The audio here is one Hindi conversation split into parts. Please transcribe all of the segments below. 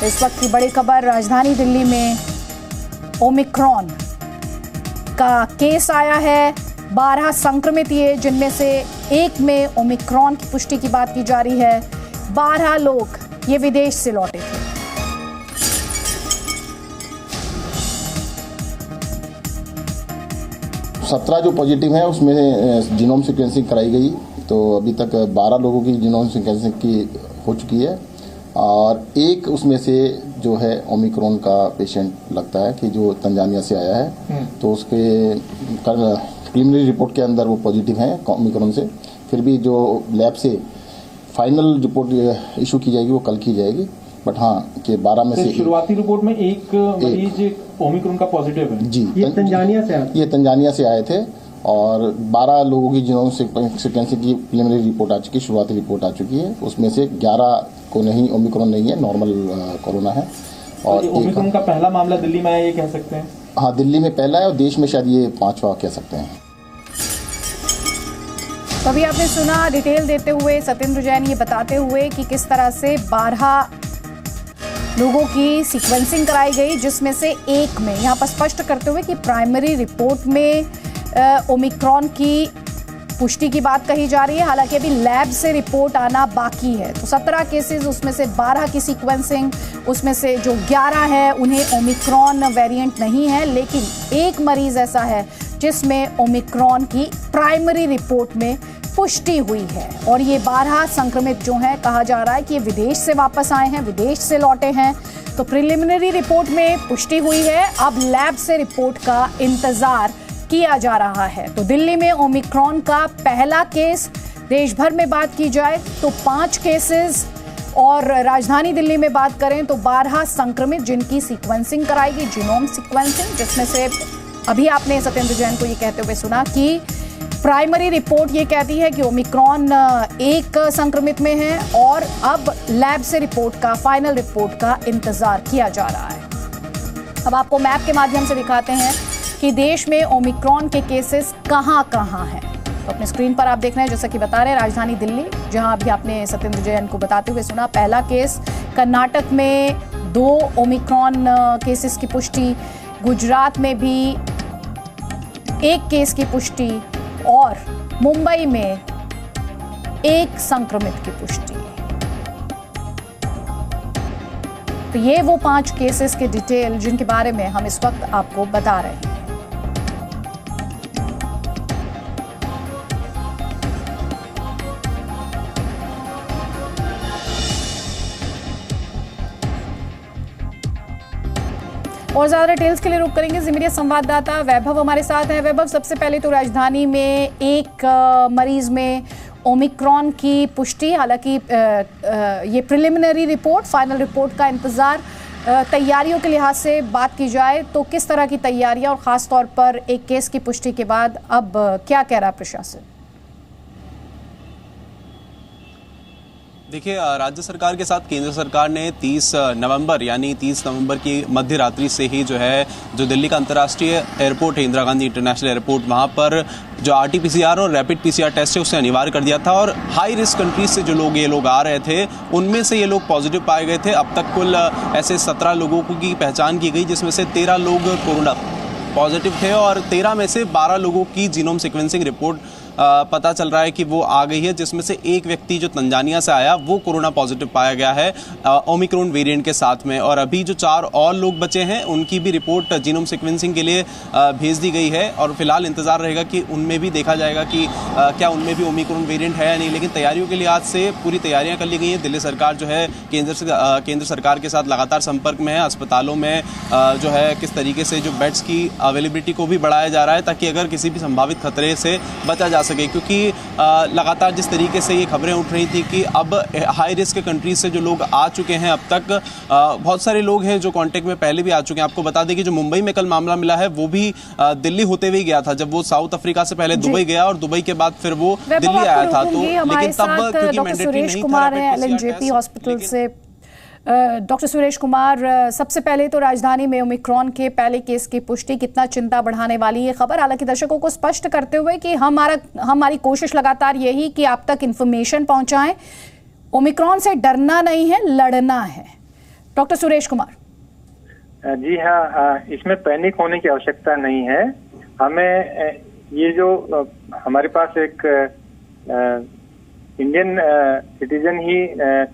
इस वक्त की बड़ी खबर, राजधानी दिल्ली में ओमिक्रॉन का केस आया है। 12 संक्रमित ये, जिनमें से एक में ओमिक्रॉन की पुष्टि की बात की जा रही है। 12 लोग ये विदेश से लौटे थे। सत्रह जो पॉजिटिव हैं उसमें जीनोम सीक्वेंसिंग कराई गई, तो अभी तक 12 लोगों की जीनोम सीक्वेंसिंग की हो चुकी है और एक उसमें से जो है ओमिक्रॉन का पेशेंट लगता है कि जो तंजानिया से आया है, तो उसके प्रीलिमिनरी रिपोर्ट के अंदर वो पॉजिटिव हैं ओमिक्रॉन से। फिर भी जो लैब से फाइनल रिपोर्ट इशू की जाएगी वो कल की जाएगी, बट हाँ कि 12 में से शुरुआती रिपोर्ट में एक मरीज ओमिक्रॉन का पॉजिटिव है जी। ये तंजानिया से आए थे और 12 लोगों की जीनोम सीक्वेंसिंग की प्रीलिमिनरी रिपोर्ट आ चुकी है, शुरुआती रिपोर्ट आ चुकी है। उसमें से 11 को नहीं, ओमिक्रॉन नहीं है, नॉर्मल कोरोना है। और ओमिक्रॉन का पहला मामला दिल्ली में आया, ये कह सकते हैं? हाँ, दिल्ली में पहला है और देश में शायद ये 5वां कह सकते हैं। तो अभी आपने सुना डिटेल देते हुए सत्येंद्र जैन ये बताते हुए कि किस तरह से 12 लोगों की सीक्वेंसिंग कराई गई, जिसमें से एक में, यहाँ पर स्पष्ट करते हुए कि प्राइमरी रिपोर्ट में ओमिक्रॉन की पुष्टि की बात कही जा रही है। हालांकि अभी लैब से रिपोर्ट आना बाकी है। तो 17 केसेस, उसमें से 12 की सीक्वेंसिंग, उसमें से जो 11 है उन्हें ओमिक्रॉन वेरिएंट नहीं है, लेकिन एक मरीज ऐसा है जिसमें ओमिक्रॉन की प्राइमरी रिपोर्ट में पुष्टि हुई है। और ये 12 संक्रमित जो हैं, कहा जा रहा है कि ये विदेश से वापस आए हैं, विदेश से लौटे हैं। तो प्रिलिमिनरी रिपोर्ट में पुष्टि हुई है, अब लैब से रिपोर्ट का इंतजार किया जा रहा है। तो दिल्ली में ओमिक्रॉन का पहला केस, देश भर में बात की जाए तो 5 केसेस, और राजधानी दिल्ली में बात करें तो 12 संक्रमित जिनकी सीक्वेंसिंग कराई गई, जीनोम सीक्वेंसिंग, जिसमें से अभी आपने सत्येंद्र जैन को ये कहते हुए सुना कि प्राइमरी रिपोर्ट ये कहती है कि ओमिक्रॉन एक संक्रमित में है और अब लैब से रिपोर्ट का, फाइनल रिपोर्ट का इंतजार किया जा रहा है। अब आपको मैप के माध्यम से दिखाते हैं कि देश में ओमिक्रॉन के केसेस कहां-कहां हैं। तो अपने स्क्रीन पर आप देख रहे हैं, जैसा कि बता रहे हैं, राजधानी दिल्ली, जहां अभी आपने सत्येंद्र जैन को बताते हुए सुना, पहला केस। कर्नाटक में 2 ओमिक्रॉन केसेस की पुष्टि, गुजरात में भी 1 केस की पुष्टि और मुंबई में 1 संक्रमित की पुष्टि। तो ये वो 5 केसेस के डिटेल जिनके बारे में हम इस वक्त आपको बता रहे हैं। और ज्यादा डिटेल्स के लिए रुक करेंगे जी मीडिया संवाददाता वैभव हमारे साथ हैं। वैभव, सबसे पहले तो राजधानी में एक मरीज में ओमिक्रॉन की पुष्टि, हालांकि ये प्रिलिमिनरी रिपोर्ट, फाइनल रिपोर्ट का इंतजार। तैयारियों के लिहाज से बात की जाए तो किस तरह की तैयारियां, और खास तौर पर एक केस की पुष्टि के बाद अब क्या कह रहा है प्रशासन? देखिए, राज्य सरकार के साथ केंद्र सरकार ने 30 नवंबर यानी 30 नवंबर की मध्य रात्रि से ही जो दिल्ली का अंतर्राष्ट्रीय एयरपोर्ट है, इंदिरा गांधी इंटरनेशनल एयरपोर्ट, वहां पर जो RT-PCR और रैपिड PCR टेस्ट है उसे अनिवार्य कर दिया था। और हाई रिस्क कंट्रीज से जो ये लोग आ रहे थे, उनमें से ये लोग पॉजिटिव पाए गए थे। अब तक कुल ऐसे 17 लोगों की पहचान की गई, जिसमें से 13 लोग कोरोना पॉजिटिव थे और 13 में से 12 लोगों की जीनोम सीक्वेंसिंग रिपोर्ट पता चल रहा है कि वो आ गई है, जिसमें से एक व्यक्ति जो तंजानिया से आया वो कोरोना पॉजिटिव पाया गया है ओमिक्रॉन वेरिएंट के साथ में। और अभी जो 4 और लोग बचे हैं उनकी भी रिपोर्ट जीनोम सीक्वेंसिंग के लिए भेज दी गई है और फिलहाल इंतजार रहेगा कि उनमें भी देखा जाएगा कि क्या उनमें भी ओमिक्रॉन वेरिएंट है या नहीं। लेकिन तैयारियों के लिहाज से पूरी तैयारियां कर ली गई हैं। दिल्ली सरकार जो है केंद्र सरकार के साथ लगातार संपर्क में है। अस्पतालों में जो है किस तरीके से जो बेड्स की अवेलेबिलिटी को भी बढ़ाया जा रहा है, ताकि अगर किसी भी संभावित खतरे से बचा जा सके। क्योंकि लगातार जिस तरीके से ये खबरें उठ रही थी कि अब हाई रिस्क कंट्रीज से जो लोग आ चुके हैं, अब तक बहुत सारे लोग हैं जो कांटेक्ट में पहले भी आ चुके हैं। आपको बता दें कि जो मुंबई में कल मामला मिला है वो भी दिल्ली होते हुए गया था, जब वो साउथ अफ्रीका से पहले दुबई गया और दुबई के बाद फिर वो दिल्ली आया था। तो लेकिन तब क्योंकि मैंडेटरी नहीं था, LNJP हॉस्पिटल से डॉक्टर सुरेश कुमार, सबसे पहले तो राजधानी में ओमिक्रॉन के पहले केस की पुष्टि कितना चिंता बढ़ाने वाली है खबर। हालांकि दर्शकों को स्पष्ट करते हुए कि हमारी कोशिश लगातार यही कि आप तक इंफॉर्मेशन पहुंचाएं। ओमिक्रॉन से डरना नहीं है, लड़ना है। डॉक्टर सुरेश कुमार। जी हाँ, इसमें पैनिक होने की आवश्यकता नहीं है। हमें ये जो हमारे पास एक इंडियन सिटीजन ही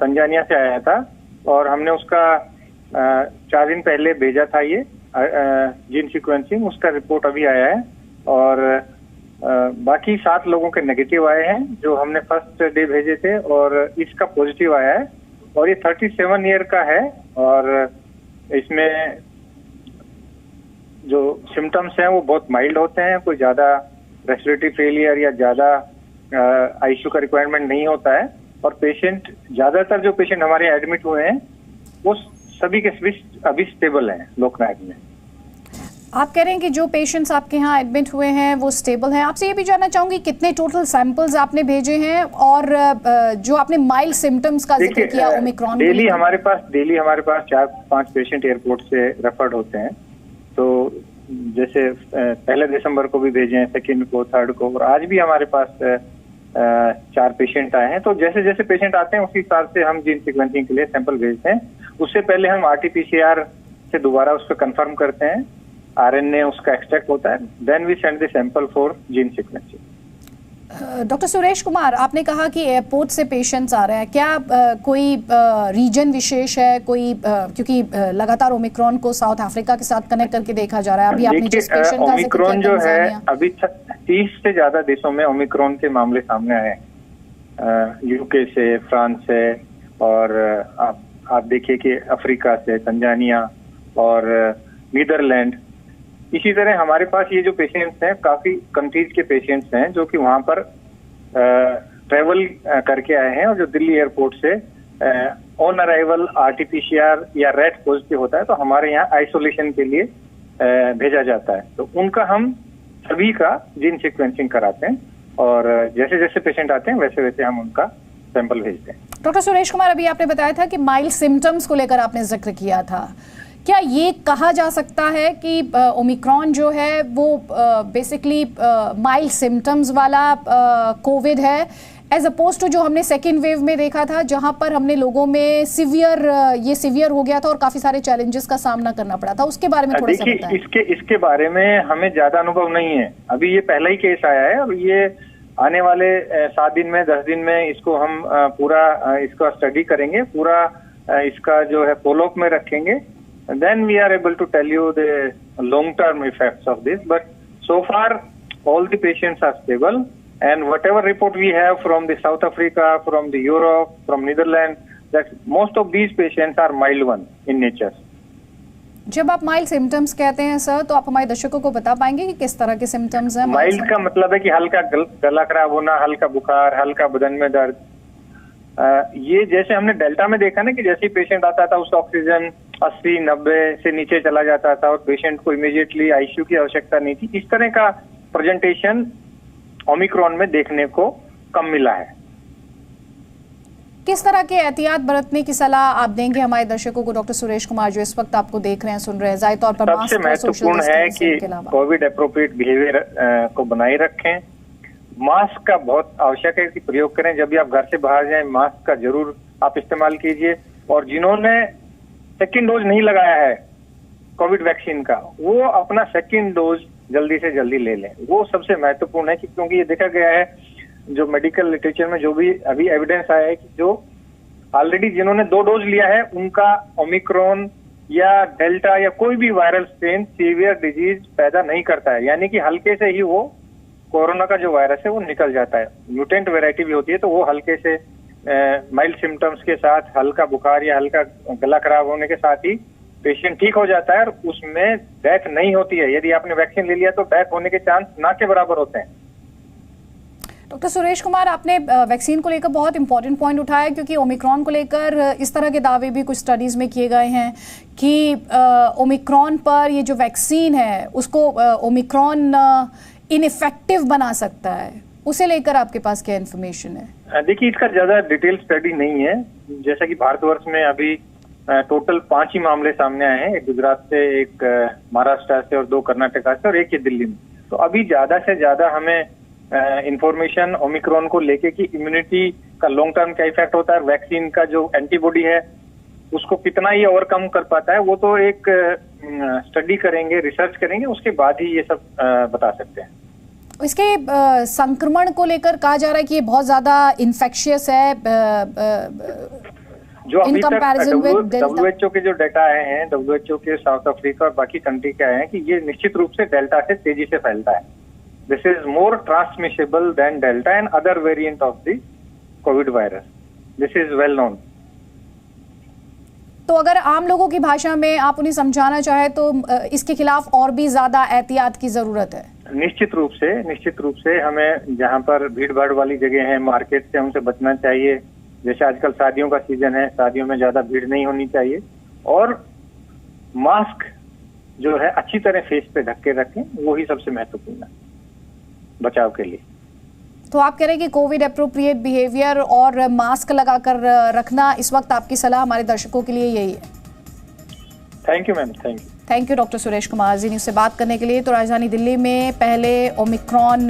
तंजानिया से आया था और हमने उसका 4 दिन पहले भेजा था ये जीन सीक्वेंसिंग, उसका रिपोर्ट अभी आया है और बाकी 7 लोगों के नेगेटिव आए हैं जो हमने फर्स्ट डे भेजे थे और इसका पॉजिटिव आया है और ये 37 ईयर का है और इसमें जो सिम्टम्स हैं वो बहुत माइल्ड होते हैं, कोई ज्यादा रेस्पिरेटरी फेलियर या ज्यादा आईसीयू का रिक्वायरमेंट नहीं होता है और पेशेंट, ज्यादातर जो पेशेंट हमारे एडमिट हुए हैं वो सभी के सभी अभी स्टेबल हैं लोकनायक में। आप कह रहे हैं कि जो पेशेंट्स आपके यहाँ एडमिट हुए हैं वो स्टेबल हैं। आपसे ये भी जानना चाहूंगी कितने टोटल सैंपल्स आपने भेजे हैं और जो आपने माइल्ड सिम्टम्स का जिक्र किया ओमिक्रॉन, डेली हमारे पास 4-5 पेशेंट एयरपोर्ट से रेफर्ड होते हैं। तो जैसे 1 दिसंबर को भी भेजे हैं, 2 को, 3 को और आज भी हमारे पास 4 पेशेंट आए हैं। तो जैसे जैसे पेशेंट आते हैं उसी हिसाब से हम जीन सीक्वेंसिंग के लिए सैंपल भेजते हैं। उससे पहले हम RT-PCR से दोबारा उस पर कंफर्म करते हैं, RNA उसका एक्सट्रैक्ट होता है, then we send the sample for gene sequencing. Doctor Suresh Kumar, आपने कहा कि एयरपोर्ट से पेशेंट्स आ रहे हैं, क्या कोई रीजन विशेष है, कोई क्योंकि लगातार ओमिक्रॉन को साउथ अफ्रीका के साथ कनेक्ट करके देखा जा रहा है। अभी आपने जिस पेशेंट का जिक्र किया, ओमिक्रॉन जो है अभी 30 से ज्यादा देशों में ओमिक्रॉन के मामले सामने आए हैं, यूके से, फ्रांस से और आप देखिए कि अफ्रीका से, तंजानिया और नीदरलैंड। इसी तरह हमारे पास ये जो पेशेंट्स हैं काफी कंट्रीज के पेशेंट्स हैं जो कि वहां पर ट्रेवल करके आए हैं और जो दिल्ली एयरपोर्ट से ऑन अराइवल RT-PCR या रैट पॉजिटिव होता है तो हमारे यहाँ आइसोलेशन के लिए भेजा जाता है। तो उनका हम सभी का जीन सीक्वेंसिंग कराते हैं और जैसे जैसे पेशेंट आते हैं वैसे वैसे हम उनका सैंपल भेजते हैं। डॉक्टर सुरेश कुमार, अभी आपने बताया था कि माइल्ड सिम्टम्स को लेकर आपने जिक्र किया था, क्या ये कहा जा सकता है कि ओमिक्रॉन जो है वो बेसिकली माइल्ड सिम्टम्स वाला कोविड है एज अपोज टू जो हमने सेकेंड वेव में देखा था जहां पर हमने लोगों में सीवियर हो गया था और काफी सारे चैलेंजेस का सामना करना पड़ा था, उसके बारे में थोड़ा सा बताएं। इसके बारे में हमें ज्यादा अनुभव नहीं है। अभी ये पहला ही केस आया है और ये आने वाले 7 दिन में 10 दिन में इसको हम पूरा इसका स्टडी करेंगे, पूरा इसका जो है फॉलोअप में रखेंगे। Then we are able to tell you the long-term effects of this. But so far, all the patients are stable, and whatever report we have from the South Africa, from the Europe, from Netherlands, that most of these patients are mild ones in nature. जब आप माइल्ड सिम्टम्स कहते हैं सर, तो आप हमारे दर्शकों को बता पाएंगे कि किस तरह के सिम्टम्स हैं? माइल्ड का मतलब है कि हल्का गला खराब होना, हल्का बुखार, हल्का बदन में दर्द। ये जैसे हमने डेल्टा में देखा ना कि जैसे ही पेशेंट आता था उसका ऑक्सीजन 80-90 से नीचे चला जाता था और पेशेंट को इमीडिएटली आईसीयू की आवश्यकता नहीं थी, इस तरह का प्रेजेंटेशन ओमिक्रॉन में देखने को कम मिला है। किस तरह के एहतियात बरतने की सलाह आप देंगे हमारे दर्शकों को, डॉक्टर सुरेश कुमार, जो इस वक्त आपको देख रहे हैं, सुन रहे हैं? जाहिर तौर पर सबसे महत्वपूर्ण है कि कोविड एप्रोप्रिएट बिहेवियर को बनाए रखें। मास्क का बहुत आवश्यक है कि प्रयोग करें। जब भी आप घर से बाहर जाएं मास्क का जरूर आप इस्तेमाल कीजिए और जिन्होंने सेकेंड डोज नहीं लगाया है कोविड वैक्सीन का, वो अपना सेकेंड डोज जल्दी से जल्दी ले लें। वो सबसे महत्वपूर्ण है क्योंकि ये देखा गया है जो मेडिकल लिटरेचर में जो भी अभी एविडेंस आया है कि जो ऑलरेडी जिन्होंने 2 डोज लिया है उनका ओमिक्रॉन या डेल्टा या कोई भी वायरल स्ट्रेन सीवियर डिजीज पैदा नहीं करता है, यानी कि हल्के से ही वो कोरोना का जो वायरस है वो निकल जाता है। म्यूटेंट वैरायटी भी होती है तो वो हल्के से माइल्ड सिम्टम्स के साथ हल्का बुखार या हल्का गला खराब होने के साथ ही पेशेंट ठीक हो जाता है और उसमें डेथ नहीं होती है। यदि आपने वैक्सीन ले लिया तो डेथ होने के चांस ना के बराबर होते हैं। डॉक्टर सुरेश कुमार, आपने वैक्सीन को लेकर बहुत इंपॉर्टेंट पॉइंट उठाया क्योंकि ओमिक्रॉन को लेकर इस तरह के दावे भी कुछ स्टडीज में किए गए हैं कि ओमिक्रॉन पर ये जो वैक्सीन है उसको ओमिक्रॉन इनइफेक्टिव बना सकता है, उसे लेकर आपके पास क्या इन्फॉर्मेशन है? देखिए, इसका ज्यादा डिटेल स्टडी नहीं है। जैसा कि भारतवर्ष में अभी टोटल 5 ही मामले सामने आए हैं, एक गुजरात से, एक महाराष्ट्र से और 2 कर्नाटका से और एक ये दिल्ली में। तो अभी ज्यादा से ज्यादा हमें इंफॉर्मेशन ओमिक्रॉन को लेके कि इम्यूनिटी का लॉन्ग टर्म क्या इफेक्ट होता है, वैक्सीन का जो एंटीबॉडी है उसको कितना ये ओवरकम कर पाता है वो तो एक स्टडी करेंगे, रिसर्च करेंगे, उसके बाद ही ये सब बता सकते हैं। इसके संक्रमण को लेकर कहा जा रहा है कि ये बहुत ज्यादा इन्फेक्शियस है जो अभी तक डेल्टा। WHO के जो डाटा आए हैं, WHO के साउथ अफ्रीका और बाकी कंट्री के आए हैं कि ये निश्चित रूप से डेल्टा से तेजी से फैलता है। This is more transmissible than delta and other variant of the Covid virus, this is well known. तो अगर आम लोगों की भाषा में आप उन्हें समझाना चाहे तो इसके खिलाफ और भी ज्यादा एहतियात की जरूरत है। निश्चित रूप से हमें जहां पर भीड़ भाड़ वाली जगह है, मार्केट से हमसे बचना चाहिए। जैसे आजकल शादियों का सीजन है, शादियों में ज्यादा भीड़ नहीं होनी चाहिए, और मास्क जो है अच्छी तरह फेस पे ढक के रखें, वो ही सबसे महत्वपूर्ण है बचाव के लिए। तो आप कह रहे हैं कि कोविड एप्रोप्रिएट बिहेवियर और मास्क लगाकर रखना इस वक्त आपकी सलाह हमारे दर्शकों के लिए यही है। Thank you ma'am, thank you doctor Suresh Kumar Zee news से बात करने के लिए। तो राजधानी दिल्ली में पहले ओमिक्रॉन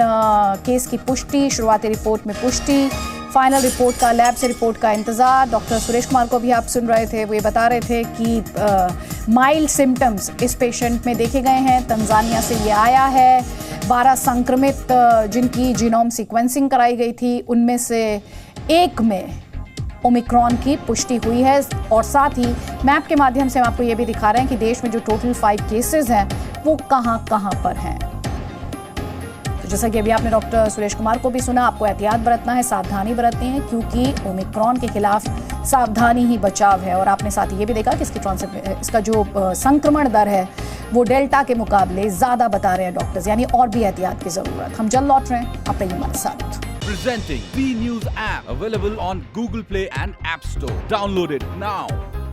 केस की पुष्टि, शुरुआती रिपोर्ट में पुष्टि, फाइनल रिपोर्ट का, लैब से रिपोर्ट का इंतजार। डॉक्टर सुरेश कुमार को भी आप सुन रहे थे, वो ये बता रहे थे कि माइल्ड सिम्टम्स इस पेशेंट में देखे गए हैं। तंजानिया से ये आया है। 12 संक्रमित जिनकी जीनोम सीक्वेंसिंग कराई गई थी, उनमें से एक में ओमिक्रॉन की पुष्टि हुई है। और साथ ही मैप के माध्यम से हम आपको ये भी दिखा रहे हैं कि देश में जो टोटल 5 केसेस हैं वो कहां पर हैं। तो जैसा कि अभी आपने डॉक्टर सुरेश कुमार को भी सुना, आपको एहतियात बरतना है, सावधानी बरतनी है, क्योंकि ओमिक्रॉन के खिलाफ सावधानी ही बचाव है। और आपने साथ ही ये भी देखा कि इसका जो संक्रमण दर है वो डेल्टा के मुकाबले ज्यादा बता रहे हैं डॉक्टर्स, यानी और भी एहतियात की जरूरत। हम जल्द लौट रहे हैं, आप रहिए हमारे साथ। Presenting B News app, available on Google Play and App Store. Download it now.